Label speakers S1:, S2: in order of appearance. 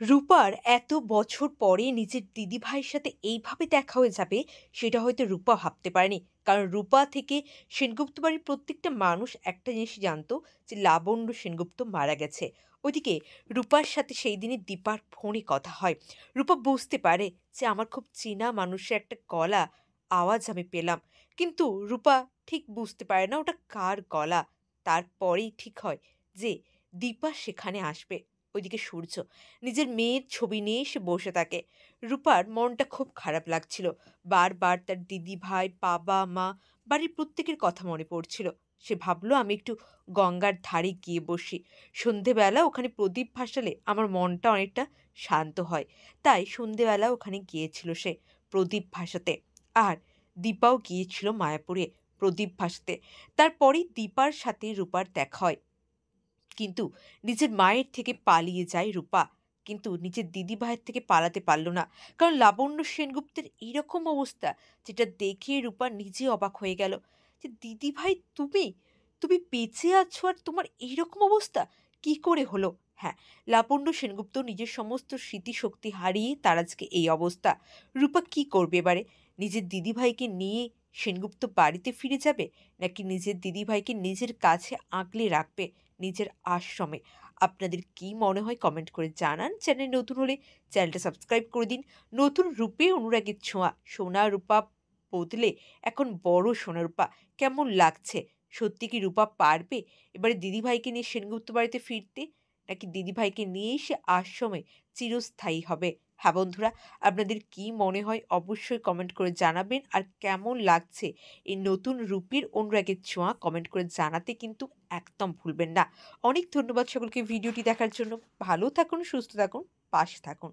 S1: রূপার এত বছর পরে নিজের দিদিভাইয়ের সাথে এইভাবে দেখা হয়ে যাবে সেটা হয়তো রূপা ভাবতে পারেনি। কারণ রূপা থেকে সেনগুপ্ত বাড়ির প্রত্যেকটা মানুষ একটা জিনিসই জানতো যে লাবণ্য সেনগুপ্ত মারা গেছে। ওইদিকে রূপার সাথে সেই দিনই দীপার ফোনে কথা হয়। রূপা বুঝতে পারে যে আমার খুব চেনা মানুষের একটা গলা আওয়াজ আমি পেলাম। কিন্তু রূপা ঠিক বুঝতে পারে না ওটা কার গলা। তারপরেই ঠিক হয় যে দীপা সেখানে আসবে। ওইদিকে সূর্য নিজের মেয়ের ছবি নিয়ে সে বসে থাকে। রূপার মনটা খুব খারাপ লাগছিল। বারবার তার দিদি ভাই, বাবা, মা, বাড়ির প্রত্যেকের কথা মনে পড়ছিল। সে ভাবল আমি একটু গঙ্গার ধারে গিয়ে বসি। সন্ধেবেলা ওখানে প্রদীপ ভাসালে আমার মনটা অনেকটা শান্ত হয়। তাই সন্ধেবেলা ওখানে গিয়েছিল সে প্রদীপ ভাসাতে। আর দীপাও গিয়েছিল মায়াপুরে প্রদীপ ভাসাতে। তারপরেই দীপার সাথে রূপার দেখা হয়। কিন্তু নিজের মায়ের থেকে পালিয়ে যায় রূপা। কিন্তু নিজের দিদিভাইয়ের থেকে পালাতে পারল না। কারণ লাবণ্য সেনগুপ্তের এরকম অবস্থা যেটা দেখে রূপা নিজে অবাক হয়ে গেল। যে দিদিভাই তুমি? তুমি বেঁচে আছো আর তোমার এইরকম অবস্থা? কি করে হলো? হ্যাঁ, লাবণ্য সেনগুপ্ত নিজের সমস্ত স্মৃতিশক্তি হারিয়ে তার আজকে এই অবস্থা। রূপা কি করবে এবারে? নিজের দিদিভাইকে নিয়ে সেনগুপ্ত বাড়িতে ফিরে যাবে? নাকি নিজের দিদিভাইকে নিজের কাছে আগলে রাখবে? নিজের আশ্রমে। আপনাদের কি মনে হয় কমেন্ট করে জানান। চ্যানেল নতুন হলে চ্যানেলটা সাবস্ক্রাইব করে দিন। নতুন রূপে অনুরাগের ছোঁয়া। সোনা রূপা বদলে এখন বড় সোনা রূপা। কেমন লাগছে? সত্যি কি রূপা পারবে এবারে দিদিভাইকে নিয়ে সেনগুপ্ত বাড়িতে ফিরতে? নাকি দিদিভাইকে নিয়েই সে আশ্রমে চিরস্থায়ী হবে? হ্যাঁ বন্ধুরা, আপনাদের কি মনে হয় অবশ্যই কমেন্ট করে জানাবেন। আর কেমন লাগছে এই নতুন রূপের অনুরাগের ছোঁয়া কমেন্ট করে জানাতে কিন্তু একদম ভুলবেন না। অনেক ধন্যবাদ সকলকে ভিডিওটি দেখার জন্য। ভালো থাকুন, সুস্থ থাকুন, পাশে থাকুন।